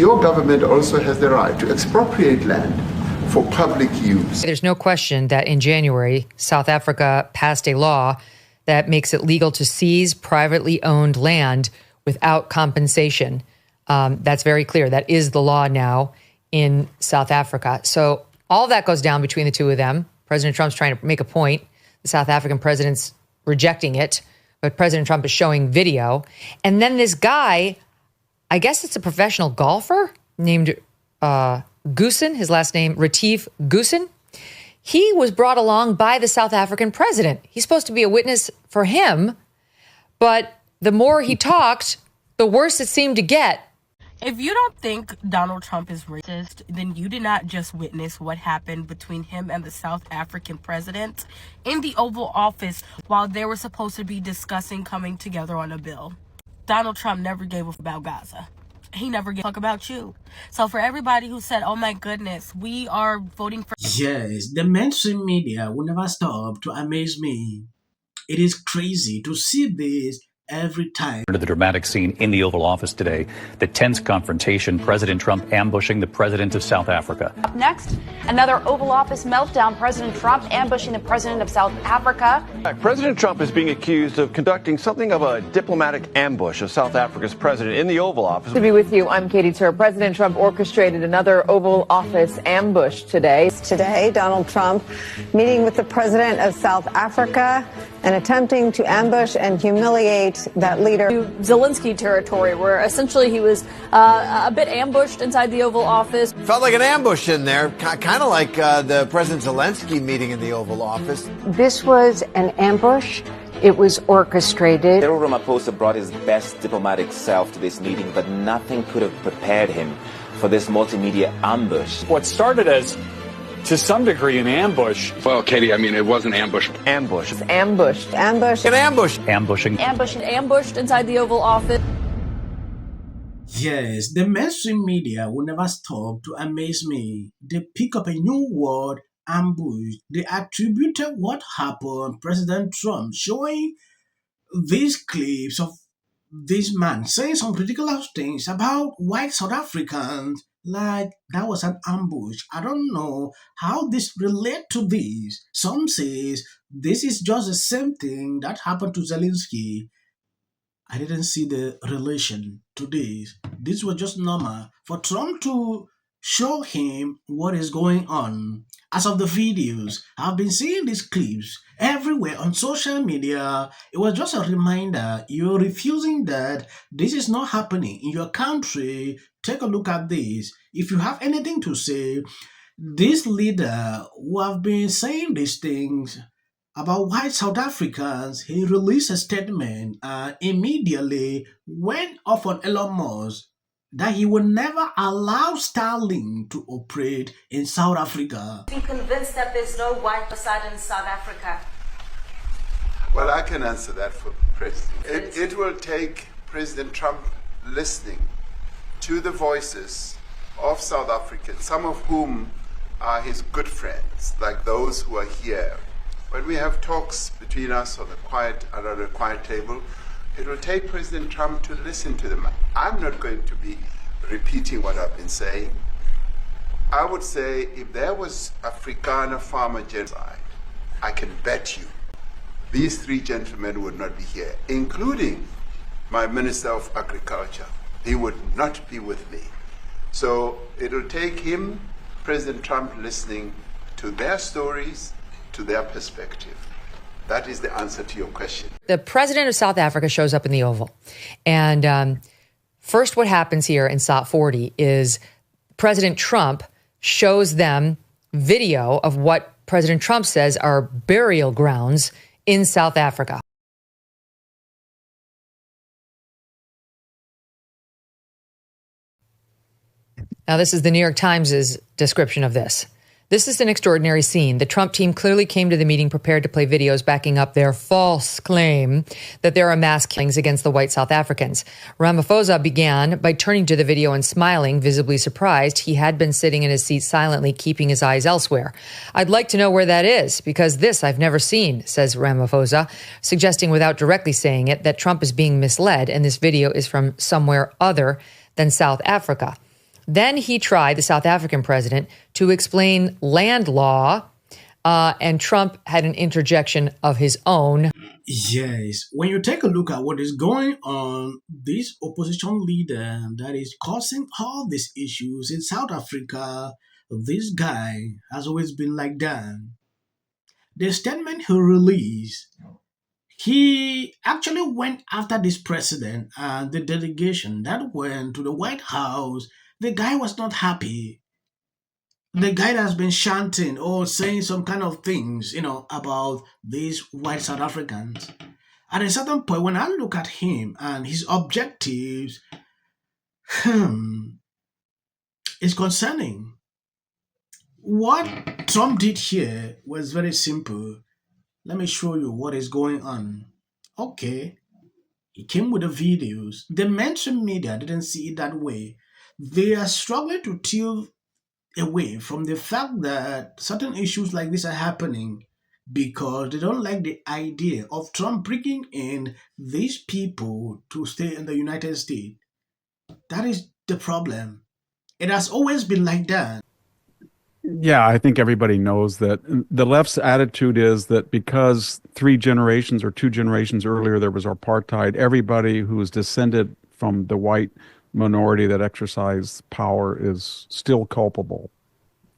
your government also has the right to expropriate land for public use. There's no question that in January, South Africa passed a law that makes it legal to seize privately owned land without compensation. That's very clear. That is the law now in South Africa. So all that goes down between the two of them. President Trump's trying to make a point. The South African president's rejecting it, but President Trump is showing video. And then this guy, I guess it's a professional golfer named Goosen, his last name, Retief Goosen. He was brought along by the South African president. He's supposed to be a witness for him, but the more he talked, the worse it seemed to get. If you don't think Donald Trump is racist, then you did not just witness what happened between him and the South African president in the Oval Office while they were supposed to be discussing coming together on a bill. Donald Trump never gave a fuck about Gaza. He never gave a fuck about you. So for everybody who said, oh my goodness, we are voting for... Yes, the mainstream media will never stop to amaze me. It is crazy to see this every time. To the dramatic scene in the Oval Office today, the tense confrontation, President Trump ambushing the president of South Africa. Up next, another Oval Office meltdown, President Trump ambushing the president of South Africa. President Trump is being accused of conducting something of a diplomatic ambush of South Africa's president in the Oval Office. To be with you, I'm Katie Tur. President Trump orchestrated another Oval Office ambush today. Today, Donald Trump meeting with the president of South Africa and attempting to ambush and humiliate that leader. Zelensky territory, where essentially he was a bit ambushed inside the Oval Office. Felt like an ambush in there, kind of like the President Zelensky meeting in the Oval Office. This was an ambush. It was orchestrated. Cyril Ramaphosa brought his best diplomatic self to this meeting, but nothing could have prepared him for this multimedia ambush. What started as, to some degree, an ambush. Well, Katie, I mean, it was an ambush. Ambush. Ambushed. Ambush. An ambush. Ambushing. Ambushed inside the Oval Office. Yes, the mainstream media will never stop to amaze me. They pick up a new word, ambush. They attributed what happened President Trump, showing these clips of this man saying some ridiculous things about white South Africans, like that was an ambush. I don't know how this relate to this. Some says this is just the same thing that happened to Zelensky. I didn't see the relation to this. This was just normal for Trump to show him what is going on. As of the videos, I've been seeing these clips everywhere on social media. It was just a reminder, you're refusing that this is not happening in your country. Take a look at this. If you have anything to say, this leader who have been saying these things about white South Africans, he released a statement immediately went off on Elon Musk that he will never allow Starlink to operate in South Africa. Be convinced that there's no white beside in South Africa. Well, I can answer that for President. It will take President Trump listening to the voices of South Africans, some of whom are his good friends, like those who are here. When we have talks between us on around a quiet table, it will take President Trump to listen to them. I'm not going to be repeating what I've been saying. I would say if there was Afrikaner farmer genocide, I can bet you these three gentlemen would not be here, including my Minister of Agriculture. He would not be with me. So it will take him, President Trump, listening to their stories, to their perspective. That is the answer to your question. The president of South Africa shows up in the Oval. And first what happens here in SOT 40 is President Trump shows them video of what President Trump says are burial grounds in South Africa. Now, this is the New York Times' description of this. This is an extraordinary scene. The Trump team clearly came to the meeting prepared to play videos backing up their false claim that there are mass killings against the white South Africans. Ramaphosa began by turning to the video and smiling, visibly surprised. He had been sitting in his seat silently, keeping his eyes elsewhere. I'd like to know where that is, because this I've never seen, says Ramaphosa, suggesting without directly saying it that Trump is being misled and this video is from somewhere other than South Africa. Then he tried, the South African president, to explain land law, and Trump had an interjection of his own. Yes, when you take a look at what is going on, this opposition leader that is causing all these issues in South Africa, this guy has always been like that. The statement he released, he actually went after this president and the delegation that went to the White House. The guy was not happy. The guy has been chanting or saying some kind of things, about these white South Africans. At a certain point, when I look at him and his objectives, it's concerning. What Trump did here was very simple. Let me show you what is going on. Okay, he came with the videos. The mainstream media didn't see it that way. They are struggling to tilt away from the fact that certain issues like this are happening because they don't like the idea of Trump bringing in these people to stay in the United States. That is the problem. It has always been like that. Yeah, I think everybody knows that the left's attitude is that because 3 generations or 2 generations earlier there was apartheid, everybody who is descended from the white minority that exercised power is still culpable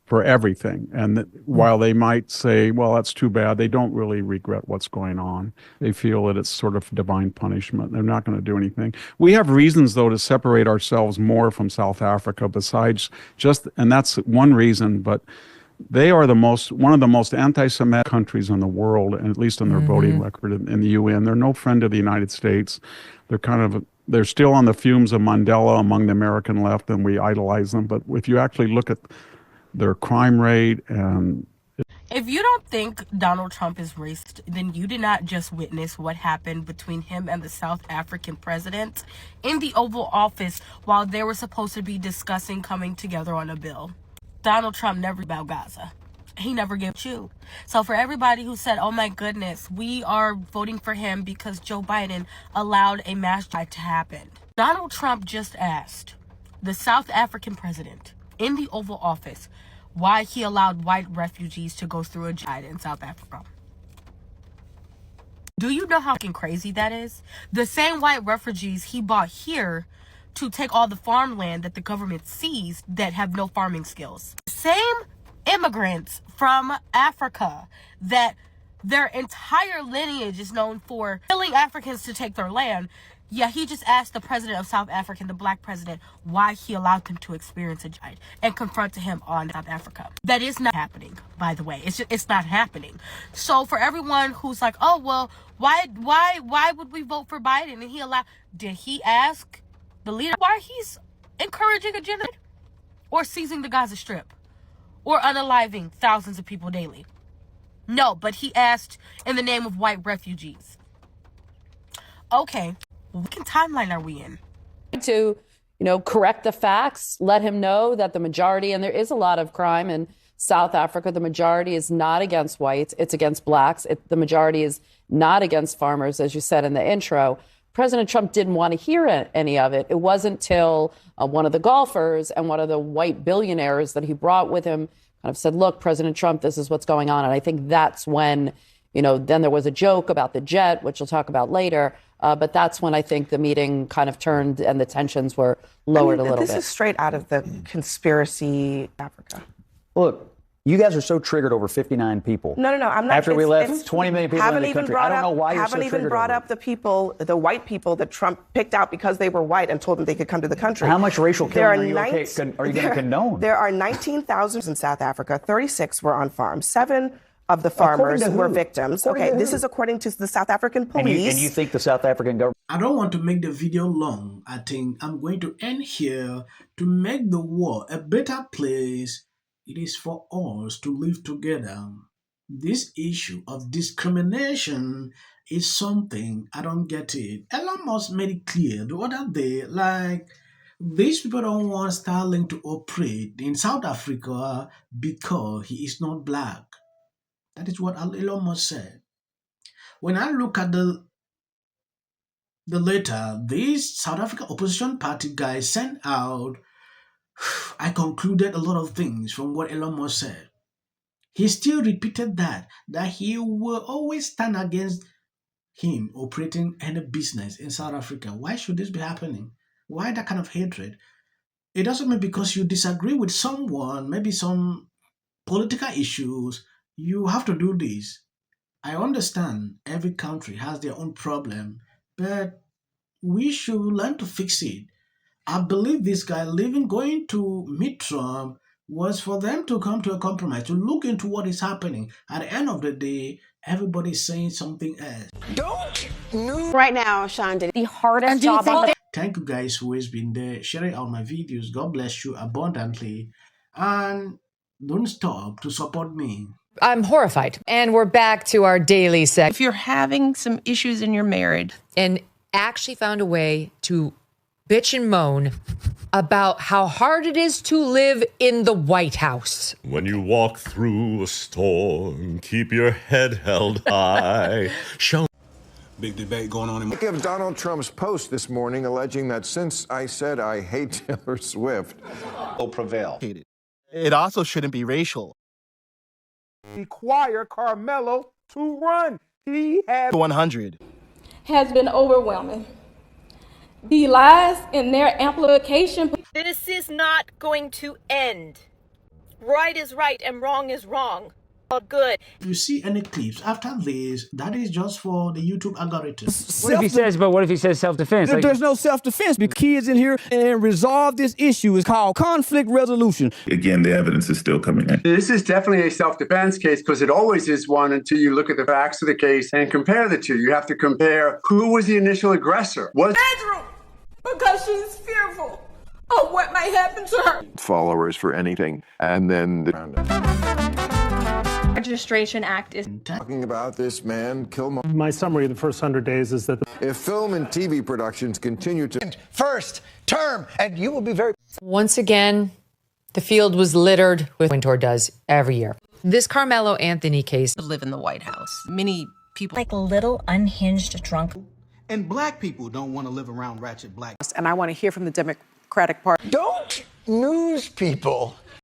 for everything. And that while they might say, well, that's too bad, they don't really regret what's going on. They feel that it's sort of divine punishment. They're not going to do anything. We have reasons, though, to separate ourselves more from South Africa besides just, and that's one reason, but they are one of the most anti-Semitic countries in the world, and at least on their voting record in the UN. They're no friend of the United States. They're still on the fumes of Mandela among the American left, and we idolize them. But if you actually look at their crime rate and... If you don't think Donald Trump is racist, then you did not just witness what happened between him and the South African president in the Oval Office while they were supposed to be discussing coming together on a bill. Donald Trump never about Gaza. He never gave you. So for everybody who said, oh my goodness, we are voting for him because Joe Biden allowed a mass genocide to happen. Donald Trump just asked the South African president in the Oval Office why he allowed white refugees to go through a genocide in South Africa. Do you know how fucking crazy that is? The same white refugees he brought here to take all the farmland that the government seized that have no farming skills. Same immigrants from Africa that their entire lineage is known for killing Africans to take their land. Yeah, he just asked the president of South Africa, the black president, why he allowed them to experience a genocide and confronted him on South Africa. That is not happening, by the way. It's not happening. So for everyone who's like, oh, well, why would we vote for Biden? And did he ask the leader why he's encouraging a genocide or seizing the Gaza Strip or unaliving thousands of people daily? No, but he asked in the name of white refugees. Okay. What timeline are we in? To, correct the facts, let him know that the majority, and there is a lot of crime in South Africa, the majority is not against whites, it's against blacks. The majority is not against farmers, as you said in the intro. President Trump didn't want to hear any of it. It wasn't till one of the golfers and one of the white billionaires that he brought with him kind of said, look, President Trump, this is what's going on. And I think that's when, then there was a joke about the jet, which we'll talk about later. But that's when I think the meeting kind of turned and the tensions were lowered a little bit. This is straight out of the conspiracy Africa. Look, you guys are so triggered over 59 people. No, I'm not. After we left, 20 million people in the country. I don't know why you're so triggered. Haven't even brought up the people, the white people that Trump picked out because they were white and told them they could come to the country. How much racial killing are you going to condone? There are 19,000 in South Africa. 36 were on farms. 7 of the farmers were victims. Okay, this is according to the South African police. And you think the South African government... I don't want to make the video long. I think I'm going to end here to make the world a better place. It is for us to live together. This issue of discrimination is something I don't get it. Elon Musk made it clear the other day, like, these people don't want Starlink to operate in South Africa because he is not black. That is what Elon Musk said. When I look at the letter, this South African opposition party guy sent out, I concluded a lot of things from what Elon Musk said. He still repeated that he will always stand against him operating any business in South Africa. Why should this be happening? Why that kind of hatred? It doesn't mean because you disagree with someone, maybe some political issues, you have to do this. I understand every country has their own problem, but we should learn to fix it. I believe this guy going to meet Trump was for them to come to a compromise, to look into what is happening. At the end of the day, everybody's saying something else. Right now, Sean did the hardest job on the... Thank you guys who has been there, sharing out my videos. God bless you abundantly. And don't stop to support me. I'm horrified. And we're back to our daily segment. If you're having some issues in your marriage. And actually found a way to bitch and moan about how hard it is to live in the White House. When you walk through a storm, keep your head held high. Big debate going on in... Think of Donald Trump's post this morning alleging that since I said I hate Taylor Swift, will prevail. It also shouldn't be racial. Require Carmelo to run. He had 100. Has been overwhelming. The lies in their amplification. This is not going to end. Right is right and wrong is wrong. All good. If you see any clips after this, that is just for the YouTube algorithm. What if he says self-defense? There's no self-defense because kids in here and resolve this issue is called conflict resolution. Again, the evidence is still coming in. This is definitely a self-defense case because it always is one until you look at the facts of the case and compare the two. You have to compare who was the initial aggressor. Bedroom, because she's fearful of what might happen to her. followers for anything, and then the Registration Act is talking about this man, Kilmer. My summary of the first 100 days is that if film and TV productions continue to first term, and you will be very... Once again, the field was littered with Wintour does every year. This Carmelo Anthony case. Live in the White House. Many people like a little unhinged drunk. And black people don't want to live around ratchet black. And I want to hear from the Democratic Party. Don't news people